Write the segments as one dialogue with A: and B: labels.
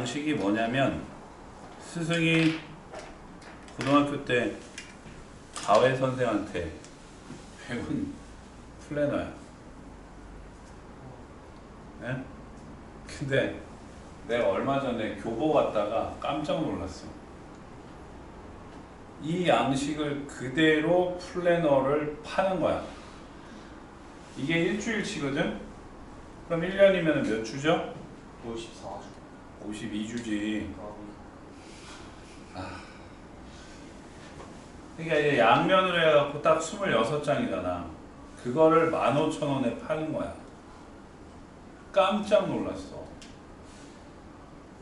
A: 양식이 뭐냐면 스승이 고등학교 때 가회 선생한테 배운 플래너야. 네? 근데 내가 얼마 전에 교보 갔다가 깜짝 놀랐어. 이 양식을 그대로 플래너를 파는 거야. 이게 일주일치거든? 그럼 1년이면 몇 주죠?
B: 54주.
A: 52주지. 그러니까 이제 양면으로 해갖고 딱 26장이잖아. 그거를 15,000원에 파는 거야. 깜짝 놀랐어.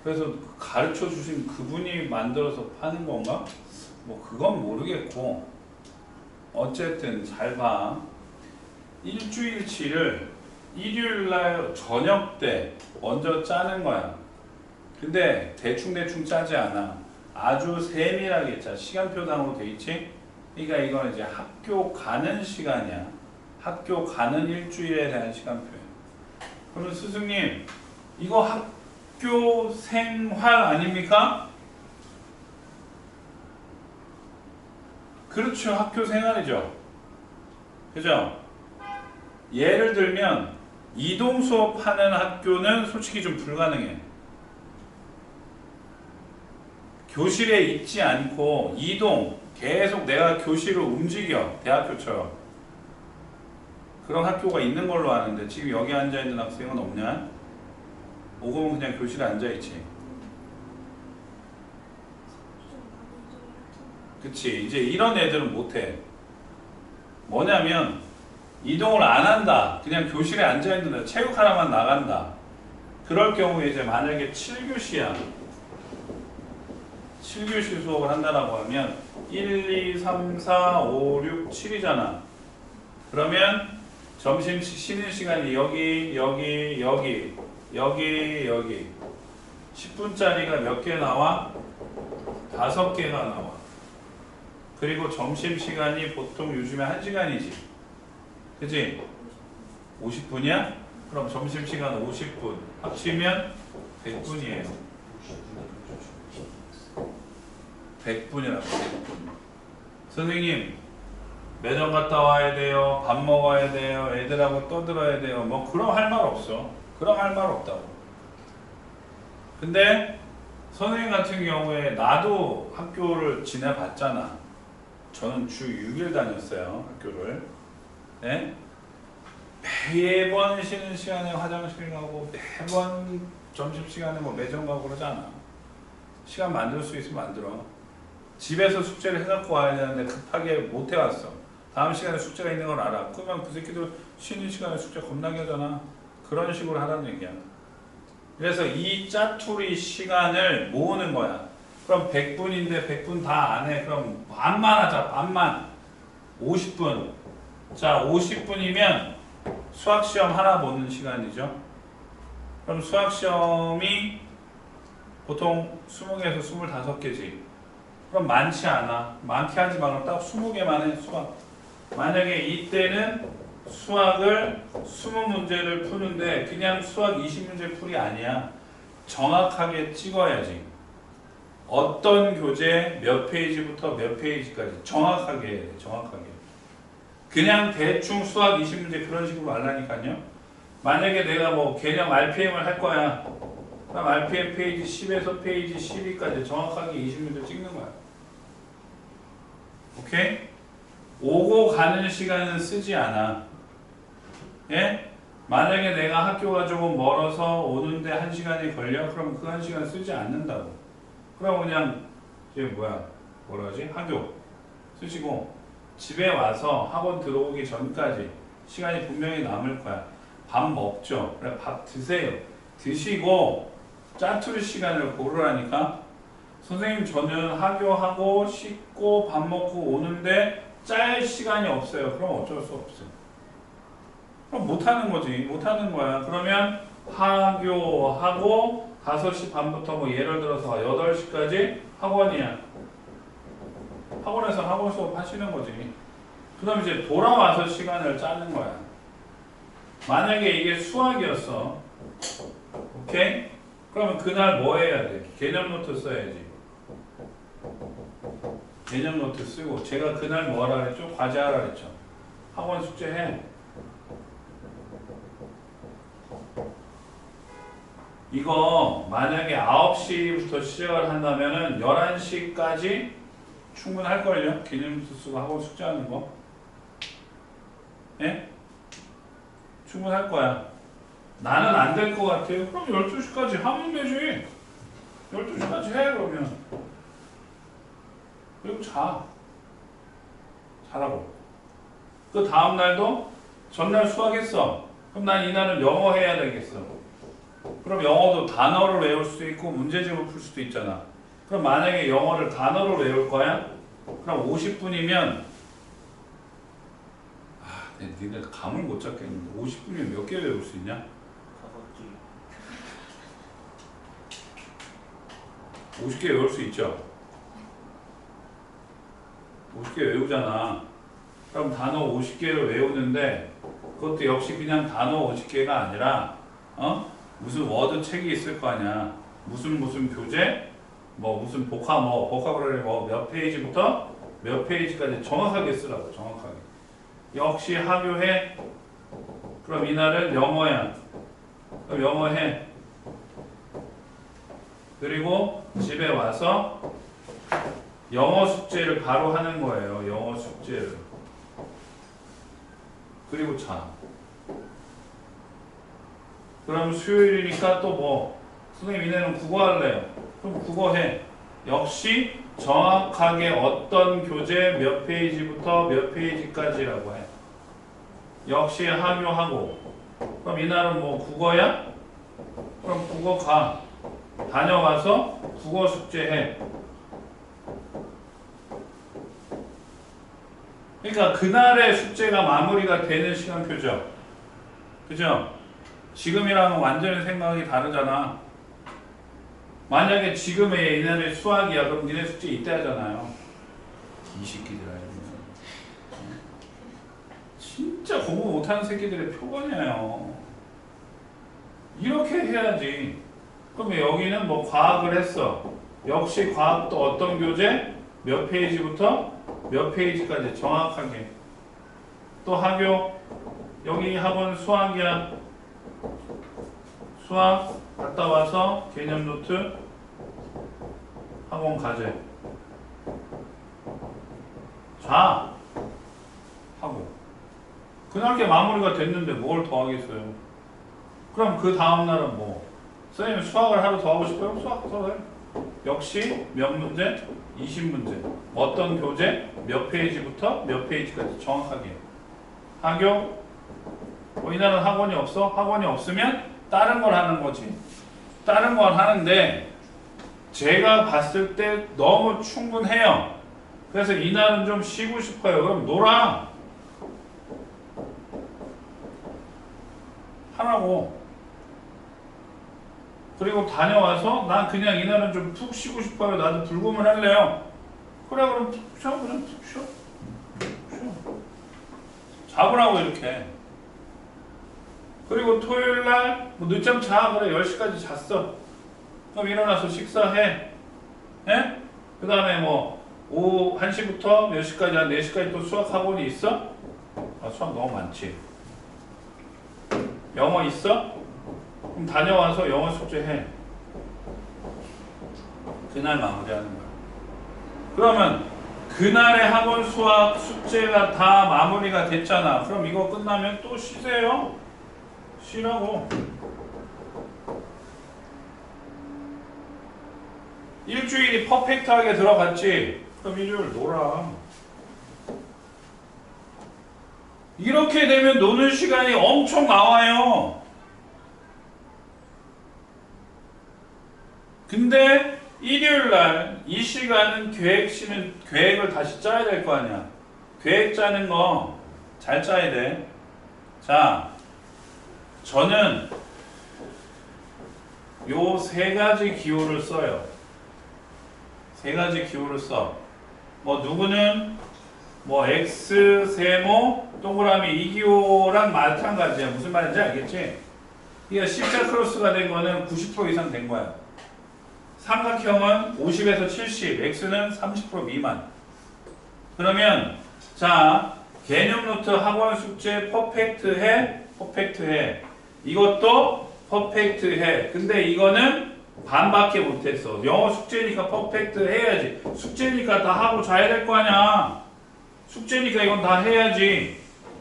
A: 그래서 가르쳐 주신 그분이 만들어서 파는 건가? 뭐 그건 모르겠고, 어쨌든 잘 봐. 일주일치를 일요일날 저녁 때 먼저 짜는 거야. 근데 대충 짜지 않아. 아주 세밀하게 짜. 시간표당으로 돼 있지? 그러니까 이거는 이제 학교 가는 시간이야. 학교 가는 일주일에 대한 시간표야. 그러면 스승님, 이거 학교 생활 아닙니까? 그렇죠. 학교 생활이죠. 그죠? 예를 들면 이동 수업하는 학교는 솔직히 좀 불가능해. 교실에 있지 않고 이동, 계속 내가 교실을 움직여. 대학교처럼. 그런 학교가 있는 걸로 아는데 지금 여기 앉아있는 학생은 없냐? 오고는 그냥 교실에 앉아있지. 그치. 이제 이런 애들은 못해. 뭐냐면 이동을 안 한다. 그냥 교실에 앉아있는다. 체육 하나만 나간다. 그럴 경우에 이제 만약에 7교시야. 7교시 수업을 한다라고 하면 1, 2, 3, 4, 5, 6, 7이잖아. 그러면 점심 쉬는 시간이 여기 10분짜리가 몇 개 나와? 5개가 나와. 그리고 점심시간이 보통 요즘에 1시간이지. 그치? 50분이야? 그럼 점심시간 50분. 합치면 100분이에요. 100분이라고. 100분. 선생님, 매점 갔다 와야 돼요. 밥 먹어야 돼요. 애들하고 떠들어야 돼요. 뭐 그럼 할 말 없어. 그럼 할 말 없다고. 근데 선생님 같은 경우에 나도 학교를 지내봤잖아. 저는 주 6일 다녔어요. 학교를. 네? 매번 쉬는 시간에 화장실 가고 매번 점심시간에 뭐 매점 가고 그러지 않아. 시간 만들 수 있으면 만들어. 집에서 숙제를 해갖고 와야 되는데 급하게 못 해왔어. 다음 시간에 숙제가 있는 걸 알아. 그러면 그 새끼들 쉬는 시간에 숙제 겁나게 하잖아. 그런 식으로 하라는 얘기야. 그래서 이 짜투리 시간을 모으는 거야. 그럼 100분인데 100분 다 안 해. 그럼 반만 하자. 반만. 50분. 자, 50분이면 수학시험 하나 보는 시간이죠. 그럼 수학시험이 보통 20개에서 25개지. 그럼 많지 않아. 많게 하지 말고 딱 20개만 해. 수학. 만약에 이때는 수학을 20문제를 푸는데 그냥 수학 20문제 풀이 아니야. 정확하게 찍어야지. 어떤 교재 몇 페이지부터 몇 페이지까지 정확하게 해야 돼. 정확하게. 그냥 대충 수학 20문제 그런 식으로 하려니까요. 만약에 내가 뭐 개념 RPM을 할 거야. 그럼 RPM 페이지 10에서 페이지 12까지 정확하게 20문제 찍는 거야. 오케이? 오고 가는 시간은 쓰지 않아. 예? 만약에 내가 학교가 조금 멀어서 오는데 1시간이 걸려? 그럼 그 1시간 쓰지 않는다고. 그럼 그냥 이게 뭐라 그러지? 학교 쓰시고 집에 와서 학원 들어오기 전까지 시간이 분명히 남을 거야. 밥 먹죠. 그래 밥 드세요. 드시고 짜투리 시간을 고르라니까. 선생님 저는 학교하고 씻고 밥 먹고 오는데 짤 시간이 없어요. 그럼 어쩔 수 없어. 그럼 못하는 거지. 못하는 거야. 그러면 학교하고 5시 반부터 뭐 예를 들어서 8시까지 학원이야. 학원에서 학원 수업 하시는 거지. 그 다음에 이제 돌아와서 시간을 짜는 거야. 만약에 이게 수학이었어. 오케이? 그러면 그날 뭐 해야 돼? 개념 노트 써야지. 개념 노트 쓰고 제가 그날 뭐 하라 그랬죠? 과제하라 그랬죠. 학원 숙제 해. 이거 만약에 9시부터 시작을 한다면은 11시까지 충분할걸요? 개념 노트 쓰고 학원 숙제하는 거. 예? 충분할 거야. 나는 안 될 것 같아요. 그럼 12시까지 하면 되지. 12시까지 해 그러면. 그리고 자라고. 그 다음날도 전날 수학했어. 그럼 난 이날은 영어 해야 되겠어. 그럼 영어도 단어를 외울 수도 있고 문제집을 풀 수도 있잖아. 그럼 만약에 영어를 단어를 외울 거야? 그럼 50분이면 니네 감을 못 잡겠는데 50분이면 몇 개 외울 수 있냐? 50개 외울 수 있죠? 50개 외우잖아. 그럼 단어 50개를 외우는데 그것도 역시 그냥 단어 50개가 아니라 무슨 워드 책이 있을 거 아니야. 무슨 교재 뭐 무슨 보카브러리 뭐 몇 페이지부터 몇 페이지까지 정확하게 쓰라고. 정확하게. 역시 하교해. 그럼 이날은 영어야. 그럼 영어 해. 그리고 집에 와서 영어 숙제를 바로 하는 거예요. 영어 숙제를. 그리고 자. 그럼 수요일이니까 또 뭐? 선생님 이내는 국어 할래요. 그럼 국어 해. 역시 정확하게 어떤 교재 몇 페이지부터 몇 페이지까지라고 해. 역시 하교하고. 그럼 이날은 뭐 국어야? 그럼 국어 가. 다녀와서 국어 숙제해. 그러니까 그날의 숙제가 마무리가 되는 시간표죠. 그죠? 지금이랑은 완전히 생각이 다르잖아. 만약에 지금의 이날의 수학이야. 그럼 니네 숙제 이때 하잖아요. 이 새끼들아. 진짜 공부 못하는 새끼들의 표본이에요. 이렇게 해야지. 그럼 여기는 뭐 과학을 했어. 역시 과학도 어떤 교재? 몇 페이지부터 몇 페이지까지 정확하게. 또 학교. 여기 학원 수학이야. 수학 갔다 와서 개념 노트 학원 과제. 자 하고. 그날 게 마무리가 됐는데 뭘 더 하겠어요. 그럼 그 다음날은 뭐? 선생님 수학을 하루 더 하고 싶어요? 수학 더 해. 역시 몇 문제? 20문제. 어떤 교재? 몇 페이지부터 몇 페이지까지 정확하게. 학교? 뭐 이날은 학원이 없어? 학원이 없으면 다른 걸 하는 거지. 다른 걸 하는데 제가 봤을 때 너무 충분해요. 그래서 이날은 좀 쉬고 싶어요. 그럼 놀아. 하라고. 그리고 다녀와서 난 그냥 이날은 좀 푹 쉬고 싶어요. 나도 불금을 할래요. 그래 그럼 푹 쉬어. 그냥 푹 쉬어. 잡으라고 이렇게. 그리고 토요일날 뭐 늦잠 자. 그래 10시까지 잤어. 그럼 일어나서 식사해. 예? 그 다음에 뭐 오후 1시부터 몇 시까지 한 4시까지 또 수학 학원이 있어? 아, 수학 너무 많지. 영어 있어? 그럼 다녀와서 영어 숙제해. 그날 마무리하는 거야. 그러면 그날의 학원 수학 숙제가 다 마무리가 됐잖아. 그럼 이거 끝나면 또 쉬세요. 쉬라고. 일주일이 퍼펙트하게 들어갔지? 그럼 일주일 놀아. 이렇게 되면 노는 시간이 엄청 나와요. 근데 일요일날 이 시간은 계획을 다시 짜야 될 거 아니야. 계획 짜는 거 잘 짜야 돼. 자, 저는 요 3가지 기호를 써요. 3가지 기호를 써. 뭐 누구는 뭐 X 세모 동그라미 2기호랑 마찬가지야. 무슨 말인지 알겠지? 그러니까 십자 크로스가 된 거는 90% 이상 된 거야. 삼각형은 50에서 70, x는 30% 미만. 그러면 자 개념 노트 학원 숙제 퍼펙트 해, 퍼펙트 해. 이것도 퍼펙트 해. 근데 이거는 반밖에 못했어. 영어 숙제니까 퍼펙트 해야지. 숙제니까 다 하고 자야 될 거 아니야. 숙제니까 이건 다 해야지.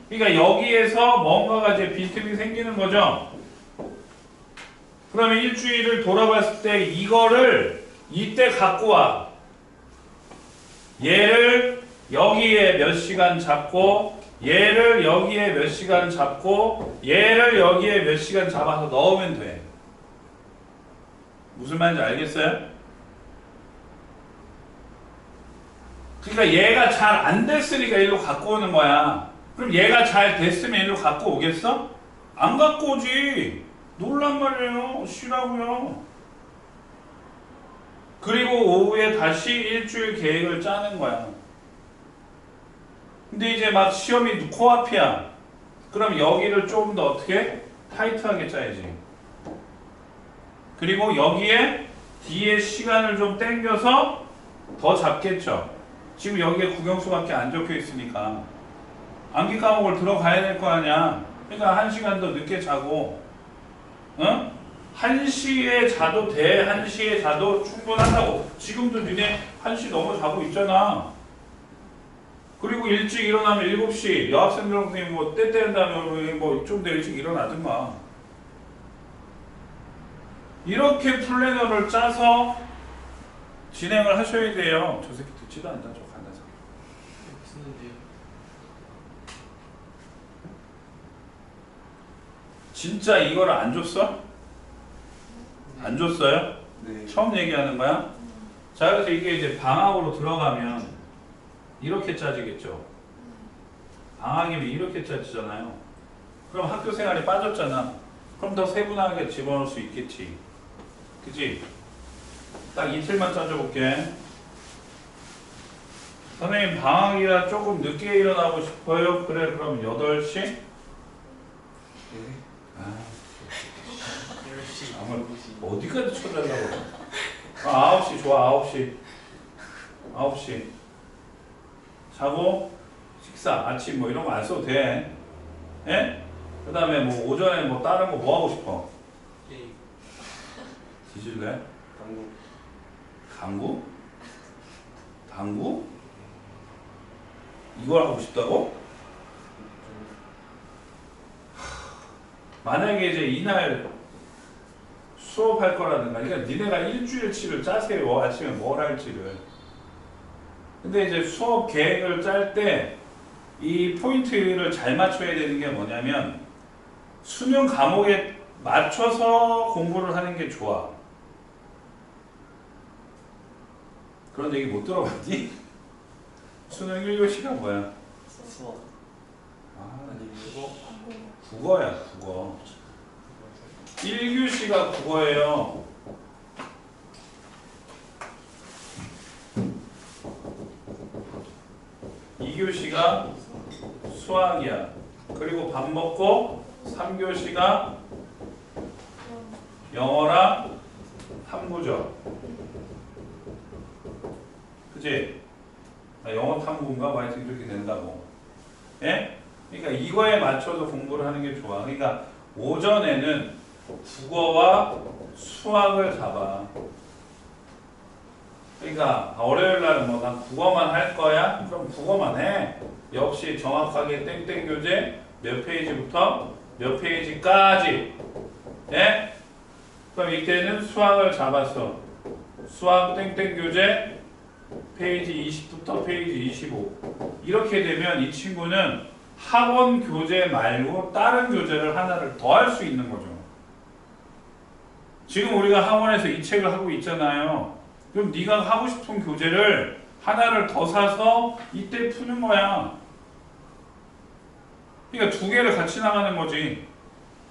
A: 그러니까 여기에서 뭔가가 이제 빈틈이 생기는 거죠. 그러면 일주일을 돌아봤을 때 이거를 이때 갖고 와. 얘를 여기에 몇 시간 잡고 얘를 여기에 몇 시간 잡고 얘를 여기에 몇 시간 잡아서 넣으면 돼. 무슨 말인지 알겠어요? 그러니까 얘가 잘 안 됐으니까 일로 갖고 오는 거야. 그럼 얘가 잘 됐으면 일로 갖고 오겠어? 안 갖고 오지. 놀란 말이에요. 쉬라고요. 그리고 오후에 다시 일주일 계획을 짜는 거야. 근데 이제 막 시험이 코앞이야. 그럼 여기를 좀 더 어떻게? 타이트하게 짜야지. 그리고 여기에 뒤에 시간을 좀 당겨서 더 잡겠죠. 지금 여기에 국영수밖에 안 적혀 있으니까 암기 과목을 들어가야 될 거 아니야. 그러니까 1시간 더 늦게 자고, 응? 1시에 자도 돼. 1시에 자도 충분하다고. 지금도 니네 1시 넘어 자고 있잖아. 그리고 일찍 일어나면 7시. 여학생들 뭐 때때린다면 뭐 좀 더 일찍 일어나든가. 이렇게 플래너를 짜서 진행을 하셔야 돼요. 저 새끼 듣지도 않다. 저 간다서. 진짜 이거를 안 줬어? 안 줬어요?
B: 네.
A: 처음 얘기하는 거야? 자, 그래서 이게 이제 방학으로 들어가면 이렇게 짜지겠죠. 방학이면 이렇게 짜지잖아요. 그럼 학교 생활이 빠졌잖아. 그럼 더 세분하게 집어넣을 수 있겠지. 그치? 딱 이틀만 짜줘볼게. 선생님 방학이라 조금 늦게 일어나고 싶어요. 그래, 그럼 8시?
B: 네.
A: 아,
B: 10시,
A: 아무
B: 9시.
A: 어디까지 쳐달라고. 아, 9시 좋아. 9시. 9시. 자고 식사, 아침 뭐 이런 거 안 써도 돼. 예? 그 다음에 뭐 오전에 뭐 다른 거 뭐 하고 싶어?
B: 게임.
A: 뒤질래?
B: 당구.
A: 당구? 당구? 이걸 하고 싶다고? 만약에 이제 이날 수업할 거라든가, 그러니까 니네가 일주일치를 짜세요. 아침에 뭘 할지를. 근데 이제 수업 계획을 짤 때 이 포인트를 잘 맞춰야 되는 게 뭐냐면 수능 과목에 맞춰서 공부를 하는 게 좋아. 그런 얘기 못 들어봤니? 수능 1교시가 뭐야?
B: 수학.
A: 아,
B: 아니 이거
A: 국어야, 국어. 1교시가 국어예요. 이 교시가 수학이야. 그리고 밥 먹고 3교시가 영어랑 탐구죠. 그치? 영어 탐구인가? 뭐 하여튼 이렇게 된다고. 예? 그러니까 이거에 맞춰서 공부를 하는 게 좋아. 그러니까 오전에는 국어와 수학을 잡아. 그러니까 월요일 날은 뭐 난 국어만 할 거야? 그럼 국어만 해. 역시 정확하게 땡땡 교재 몇 페이지부터 몇 페이지까지. 예? 그럼 이때는 수학을 잡았어. 수학 땡땡 교재 페이지 20부터 페이지 25. 이렇게 되면 이 친구는 학원 교재 말고 다른 교재를 하나를 더 할 수 있는 거죠. 지금 우리가 학원에서 이 책을 하고 있잖아요. 그럼 네가 하고 싶은 교재를 하나를 더 사서 이때 푸는 거야. 그러니까 두 개를 같이 나가는 거지.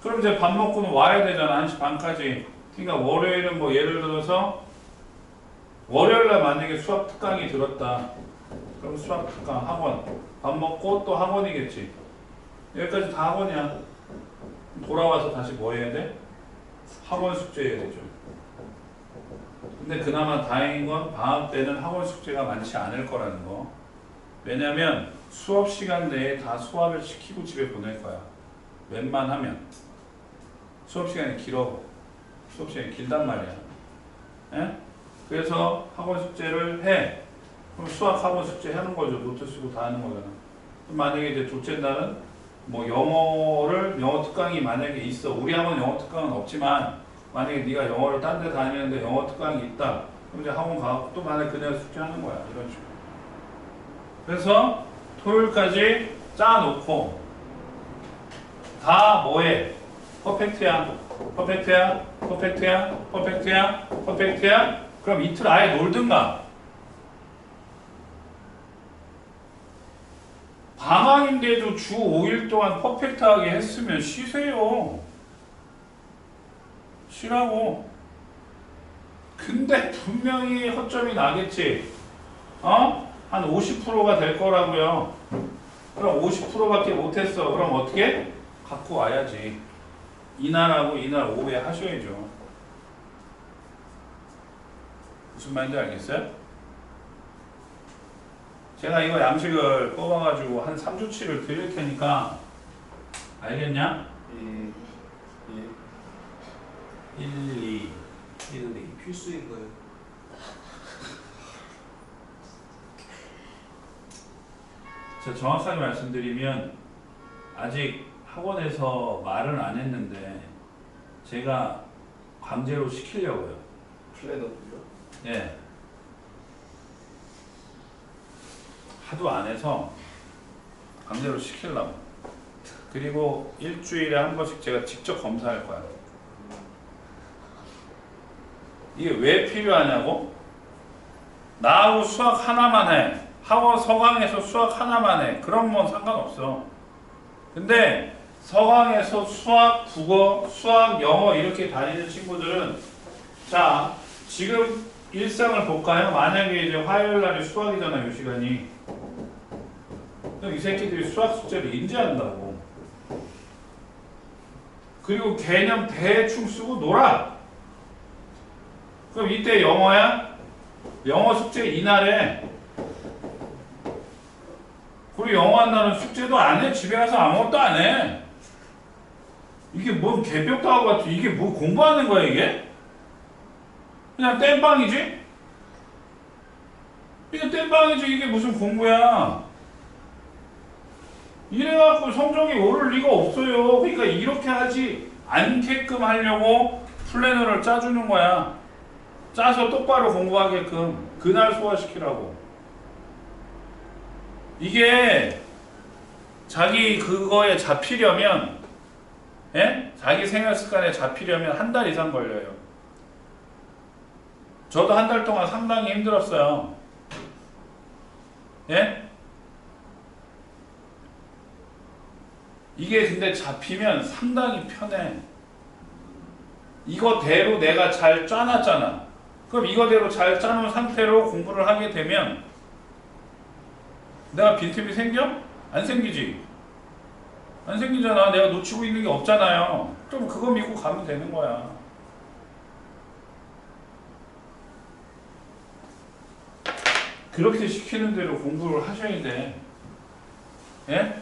A: 그럼 이제 밥 먹고는 와야 되잖아. 1시 반까지. 그러니까 월요일은 뭐 예를 들어서 월요일날 만약에 수학 특강이 들었다. 그럼 수학 특강 학원. 밥 먹고 또 학원이겠지. 여기까지 다 학원이야. 돌아와서 다시 뭐 해야 돼? 학원 숙제해야 되죠. 근데 그나마 다행인 건 방학 때는 학원 숙제가 많지 않을 거라는 거. 왜냐면 수업 시간 내에 다 소화를 시키고 집에 보낼 거야. 웬만하면. 수업 시간이 길어. 수업 시간이 길단 말이야. 예? 그래서 학원 숙제를 해. 그럼 수학 학원 숙제 하는 거죠. 노트 쓰고 다 하는 거잖아. 만약에 이제 둘째 날은 뭐 영어 특강이 만약에 있어. 우리 학원 영어 특강은 없지만 만약에 네가 영어를 딴 데 다니는데 영어 특강이 있다. 그럼 이제 학원 가고 또 만약에 그날 숙제하는 거야. 이런 식으로. 그래서 토요일까지 짜놓고 다 뭐해? 퍼펙트야. 퍼펙트야. 퍼펙트야. 퍼펙트야. 퍼펙트야. 그럼 이틀 아예 놀든가. 방학인데도 주 5일 동안 퍼펙트하게 했으면 쉬세요. 쉬라고. 근데 분명히 허점이 나겠지. 어? 한 50%가 될 거라고요. 그럼 50%밖에 못했어. 그럼 어떻게? 갖고 와야지. 이날하고 이날 오후에 하셔야죠. 무슨 말인지 알겠어요? 제가 이거 양식을 뽑아가지고 한 3주치를 드릴 테니까 알겠냐? 1, 2, 1, 2.
B: 필수인 거예요.
A: 제가 정확하게 말씀드리면 아직 학원에서 말은 안 했는데 제가 강제로 시키려고요.
B: 플래너도요?
A: 예. 하도 안 해서 강제로 시키려고. 그리고 일주일에 한 번씩 제가 직접 검사할 거야. 이게 왜 필요하냐고? 나하고 수학 하나만 해. 학원 서강에서 수학 하나만 해. 그럼 뭐 상관없어. 근데 서강에서 수학, 국어, 수학, 영어 이렇게 다니는 친구들은 자, 지금 일상을 볼까요? 만약에 이제 화요일 날이 수학이잖아요, 이 시간이. 그럼 이 새끼들이 수학 숙제를 인지한다고. 그리고 개념 대충 쓰고 놀아. 그럼 이때 영어야? 영어 숙제 이날에. 그리고 영어 한다는 숙제도 안 해. 집에 가서 아무것도 안 해. 이게 뭔 개벽도 하고 같아. 이게 뭐 공부하는 거야 이게? 그냥 땜빵이지? 이게 땜빵이지. 이게 무슨 공부야? 이래갖고 성적이 오를 리가 없어요. 그러니까 이렇게 하지 않게끔 하려고 플래너를 짜주는 거야. 짜서 똑바로 공부하게끔 그날 소화시키라고. 이게 자기 그거에 잡히려면 자기 생활 습관에 잡히려면 한 달 이상 걸려요. 저도 한 달 동안 상당히 힘들었어요. 예? 이게 근데 잡히면 상당히 편해. 이거대로 내가 잘 짜놨잖아. 그럼 이거대로 잘 짜놓은 상태로 공부를 하게 되면 내가 빈틈이 생겨? 안 생기지? 안 생기잖아. 내가 놓치고 있는 게 없잖아요. 그럼 그거 믿고 가면 되는 거야. 그렇게 시키는 대로 공부를 하셔야 돼. 예?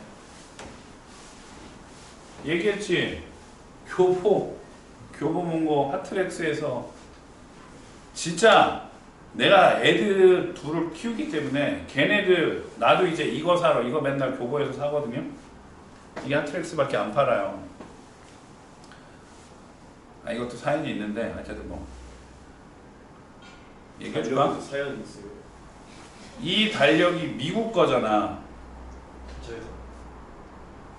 A: 얘기했지? 교보문고 하트렉스에서 진짜 내가 애들 둘을 키우기 때문에 걔네들 나도 이제 이거 사러 이거 맨날 교보에서 사거든요. 이게 하트렉스밖에 안 팔아요. 아 이것도 사연이 있는데 어쨌든 뭐 얘기해줄까?
B: 사연이 있어요.
A: 이 달력이 미국 거잖아.
B: 저요.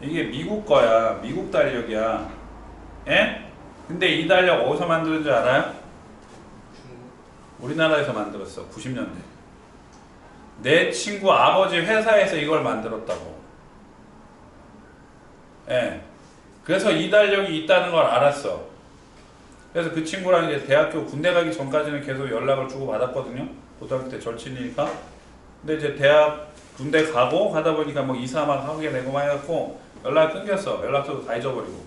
A: 이게 미국 거야. 미국 달력이야. 예? 근데 이 달력 어디서 만드는 줄 알아요? 우리나라에서 만들었어. 90년대. 내 친구 아버지 회사에서 이걸 만들었다고. 예. 그래서 이 달력이 있다는 걸 알았어. 그래서 그 친구랑 이제 대학교 군대 가기 전까지는 계속 연락을 주고 받았거든요. 고등학교 때 절친이니까. 근데 이제 대학 군대 가고 가다 보니까 뭐 이사 막 하게 되고 막 해갖고 연락 끊겼어. 연락처도 다 잊어버리고.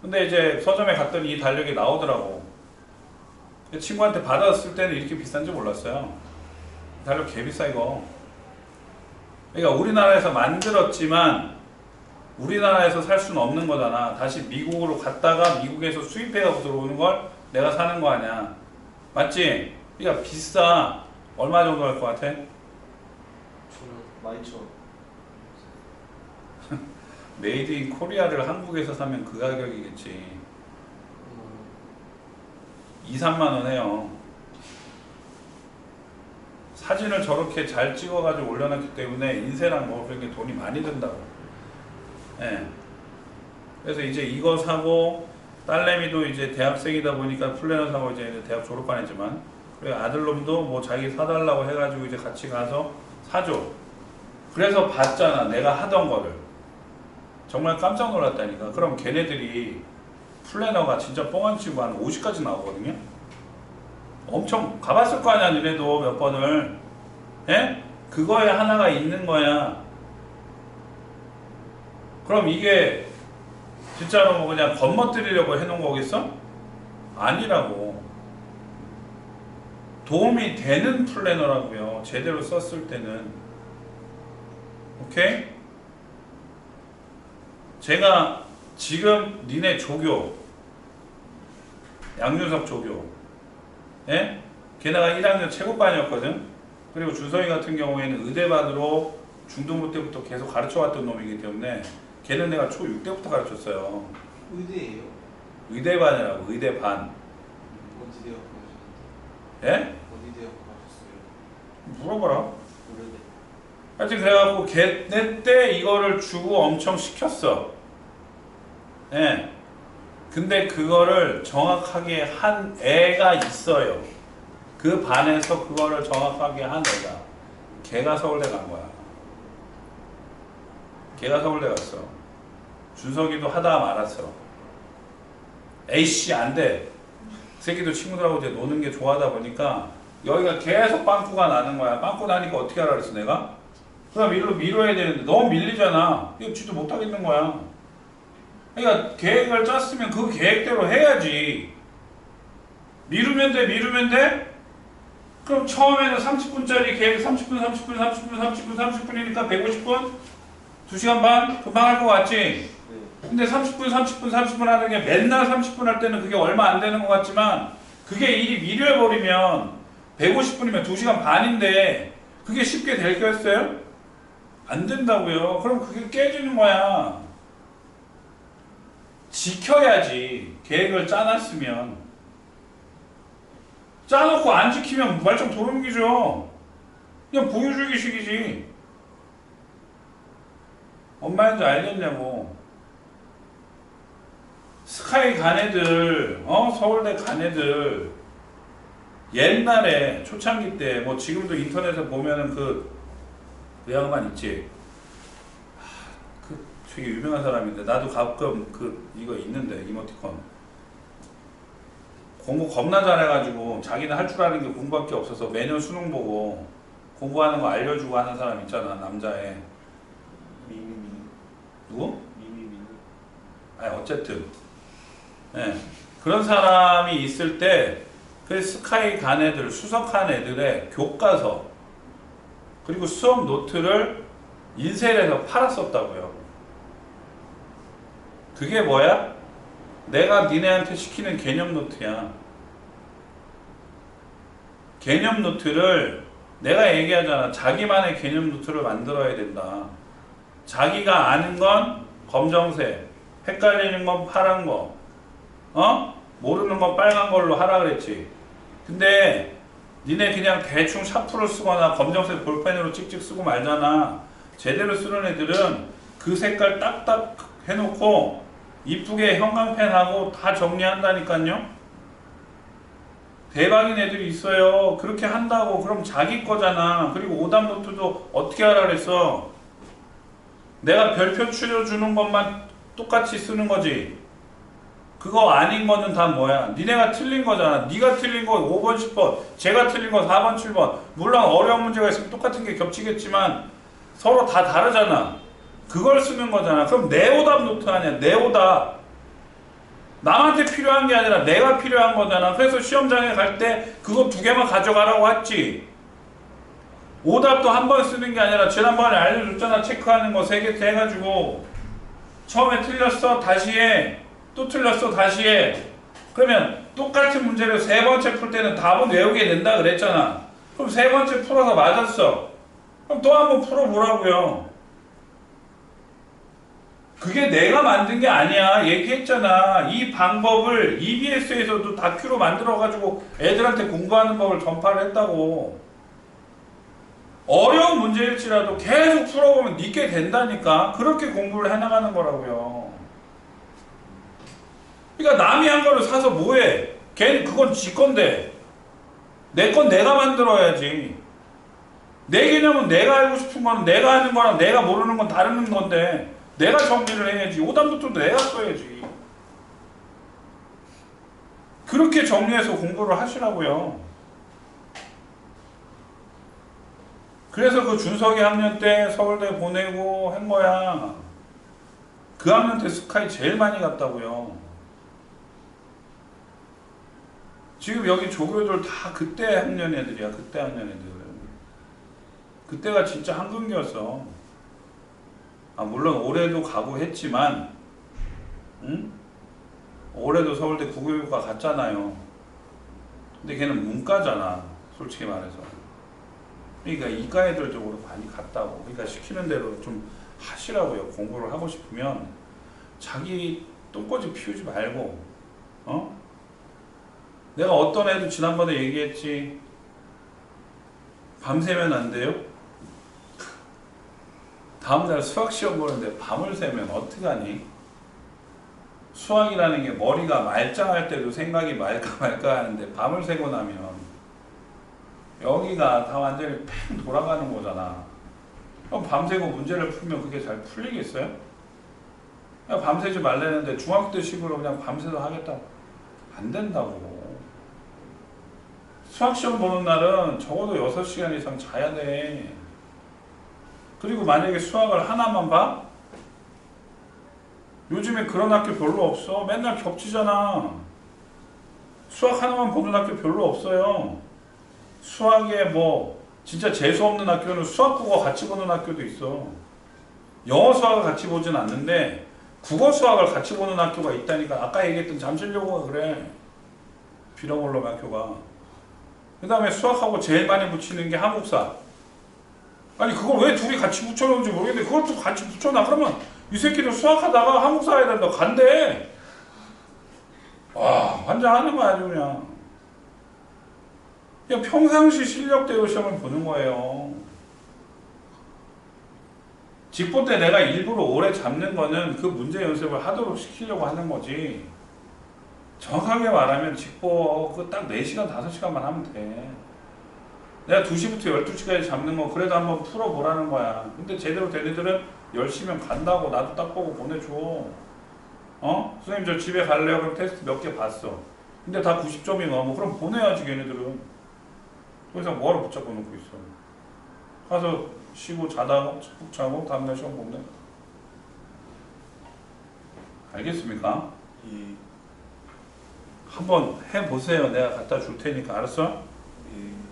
A: 근데 이제 서점에 갔더니 이 달력이 나오더라고. 친구한테 받았을 때는 이렇게 비싼지 몰랐어요. 달력 개 비싸 이거. 그러니까 우리나라에서 만들었지만 우리나라에서 살 수는 없는 거잖아. 다시 미국으로 갔다가 미국에서 수입해가지고 들어오는 걸 내가 사는 거 아니야. 맞지? 그러니까 비싸. 얼마 정도 할 것 같아?
B: 저는 12,000원.
A: 메이드 인 코리아를 한국에서 사면 그 가격이겠지. 2, 3만 원 해요. 사진을 저렇게 잘 찍어가지고 올려놨기 때문에 인쇄랑 뭐 그런 게 돈이 많이 든다고. 예. 그래서 이제 이거 사고 딸내미도 이제 대학생이다 보니까 플래너 사고 이제 대학 졸업반이지만 그리고 아들놈도 뭐 자기 사달라고 해가지고 이제 같이 가서 사줘. 그래서 봤잖아. 내가 하던 거를. 정말 깜짝 놀랐다니까. 그럼 걔네들이 플래너가 진짜 뻥안 치고 한 50까지 나오거든요. 엄청 가봤을 거 아니야. 너네도 몇 번을. 예? 그거에 하나가 있는 거야. 그럼 이게 진짜로 뭐 그냥 겉멋들이려고 해놓은 거겠어? 아니라고. 도움이 되는 플래너라고요. 제대로 썼을 때는. 오케이? 제가 지금 니네 조교 양윤석 조교 예? 걔네가 1학년 최고반이었거든. 그리고 준성이 같은 경우에는 의대반으로 중등부 때부터 계속 가르쳐왔던 놈이기 때문에 걔는 내가 초6 때부터 가르쳤어요.
B: 의대예요?
A: 의대반이라고. 의대반.
B: 어디 대학 가셨는데?
A: 예?
B: 어디 대학 가셨어요?
A: 물어봐라.
B: 의대.
A: 하여튼 그래갖고 걔네 때 이거를 주고 엄청 시켰어. 예. 근데 그거를 정확하게 한 애가 있어요. 그 반에서 그거를 정확하게 한 애가. 걔가 서울대 간 거야. 걔가 서울대 갔어. 준석이도 하다가 말았어. 에이씨 안 돼. 그 새끼도 친구들하고 이제 노는 게 좋아하다 보니까 여기가 계속 빵꾸가 나는 거야. 빵꾸 나니까 어떻게 하라 그랬어 내가? 그럼 일로 밀어야 되는데 너무 밀리잖아. 이거 지도 못하겠는 거야. 그러니까 계획을 짰으면 그 계획대로 해야지. 미루면 돼? 그럼 처음에는 30분짜리 계획 30분이니까 150분? 2시간 반? 금방 할 것 같지?
B: 네.
A: 근데 30분 하는 게 맨날 30분 할 때는 그게 얼마 안 되는 것 같지만 그게 일이 미뤄버리면 150분이면 2시간 반인데 그게 쉽게 될 거였어요? 안 된다고요. 그럼 그게 깨지는 거야. 지켜야지. 계획을 짜놨으면. 짜놓고 안 지키면 말짱 도루묵이죠. 그냥 보여주기식이지. 뭔 말인지 알겠냐고. 스카이 간 애들, 서울대 간 애들, 옛날에 초창기 때, 뭐 지금도 인터넷에 보면은 그 양반 있지. 그 되게 유명한 사람인데 나도 가끔 그 이거 있는데 이모티콘. 공부 겁나 잘해가지고 자기는 할 줄 아는 게 공부밖에 없어서 매년 수능 보고 공부하는 거 알려주고 하는 사람 있잖아. 남자애.
B: 미미미.
A: 누구?
B: 미미미.
A: 아니 어쨌든 예. 그런 사람이 있을 때 그 스카이 간 애들, 수석한 애들의 교과서 그리고 수업 노트를 인쇄를 해서 팔았었다고요. 그게 뭐야? 내가 니네한테 시키는 개념 노트야. 개념 노트를 내가 얘기하잖아. 자기만의 개념 노트를 만들어야 된다. 자기가 아는 건 검정색, 헷갈리는 건 파란 거, 모르는 건 빨간 걸로 하라 그랬지. 근데 니네 그냥 대충 샤프로 쓰거나 검정색 볼펜으로 찍찍 쓰고 말잖아. 제대로 쓰는 애들은 그 색깔 딱딱 해놓고 이쁘게 형광펜하고 다 정리한다니까요. 대박인 애들이 있어요. 그렇게 한다고. 그럼 자기 거잖아. 그리고 오답 노트도 어떻게 하라 그랬어? 내가 별표 추려주는 것만 똑같이 쓰는 거지. 그거 아닌 거는 다 뭐야? 니네가 틀린 거잖아. 니가 틀린 거 5번, 10번, 제가 틀린 거 4번, 7번. 물론 어려운 문제가 있으면 똑같은 게 겹치겠지만 서로 다 다르잖아. 그걸 쓰는 거잖아. 그럼 내 오답 노트 아니야. 내 오답. 남한테 필요한 게 아니라 내가 필요한 거잖아. 그래서 시험장에 갈 때 그거 2개만 가져가라고 했지. 오답도 한 번 쓰는 게 아니라 지난번에 알려줬잖아. 체크하는 거 3개 해가지고 처음에 틀렸어 다시 해. 또 틀렸어 다시 해. 그러면 똑같은 문제를 3번째 풀 때는 답은 외우게 된다 그랬잖아. 그럼 3번째 풀어서 맞았어. 그럼 또 한 번 풀어보라고요. 그게 내가 만든 게 아니야. 얘기했잖아. 이 방법을 EBS에서도 다큐로 만들어가지고 애들한테 공부하는 법을 전파를 했다고. 어려운 문제일지라도 계속 풀어보면 니게 된다니까. 그렇게 공부를 해나가는 거라고요. 그러니까 남이 한 거를 사서 뭐해? 걔는 그건 지 건데 내 건 내가 만들어야지. 내 개념은 내가 알고 싶은 거는 내가 하는 거랑 내가 모르는 건 다른 건데 내가 정리를 해야지. 오답부터 내가 써야지. 그렇게 정리해서 공부를 하시라고요. 그래서 그 준석이 학년 때 서울대 보내고 한 거야. 그 학년 때 스카이 제일 많이 갔다고요. 지금 여기 조교들 다 그때 학년 애들이야. 그때 학년 애들. 그때가 진짜 한국이었어. 아, 물론 올해도 가고 했지만, 응? 올해도 서울대 국어교육과 갔잖아요. 근데 걔는 문과잖아. 솔직히 말해서. 그러니까 이과 애들 쪽으로 많이 갔다고. 그러니까 시키는 대로 좀 하시라고요. 공부를 하고 싶으면 자기 똥꼬지 피우지 말고. 어? 내가 어떤 애도 지난번에 얘기했지. 밤새면 안 돼요? 다음날 수학시험 보는데 밤을 새면 어떡하니? 수학이라는 게 머리가 말짱할 때도 생각이 말까 하는데 밤을 새고 나면 여기가 다 완전히 팽 돌아가는 거잖아. 그럼 밤새고 문제를 풀면 그게 잘 풀리겠어요? 그냥 밤새지 말라는데 중학교 때 식으로 그냥 밤새도 하겠다. 안 된다고. 수학시험 보는 날은 적어도 6시간 이상 자야 돼. 그리고 만약에 수학을 하나만 봐? 요즘에 그런 학교 별로 없어. 맨날 겹치잖아. 수학 하나만 보는 학교 별로 없어요. 수학에 뭐 진짜 재수없는 학교는 수학 국어 같이 보는 학교도 있어. 영어 수학을 같이 보진 않는데 국어 수학을 같이 보는 학교가 있다니까. 아까 얘기했던 잠실여고가 그래. 비렁올럼 학교가. 그 다음에 수학하고 제일 많이 붙이는 게 한국사. 아니 그걸 왜 둘이 같이 붙여놓은지 모르겠는데 그것도 같이 붙여놔. 그러면 이 새끼들 수학하다가 한국사 해야 된다 간대. 와 환장하는 거야 아주 그냥. 그냥 평상시 실력대로 시험을 보는 거예요. 직보 때 내가 일부러 오래 잡는 거는 그 문제 연습을 하도록 시키려고 하는 거지. 정확하게 말하면 직보 딱 4시간 5시간만 하면 돼. 내가 2시부터 12시까지 잡는 거 그래도 한번 풀어보라는 거야. 근데 제대로 된 애들은 10시면 간다고. 나도 딱 보고 보내줘. 어? 선생님 저 집에 갈래요? 그럼 테스트 몇 개 봤어. 근데 다 90점이 넘어. 그럼 보내야지 걔네들은. 더 이상 뭐하러 붙잡고 놓고 있어. 가서 쉬고 자다가 푹 자고 다음날 시험 보면 돼. 알겠습니까?
B: 예.
A: 한번 해보세요. 내가 갖다 줄 테니까. 알았어?
B: 예.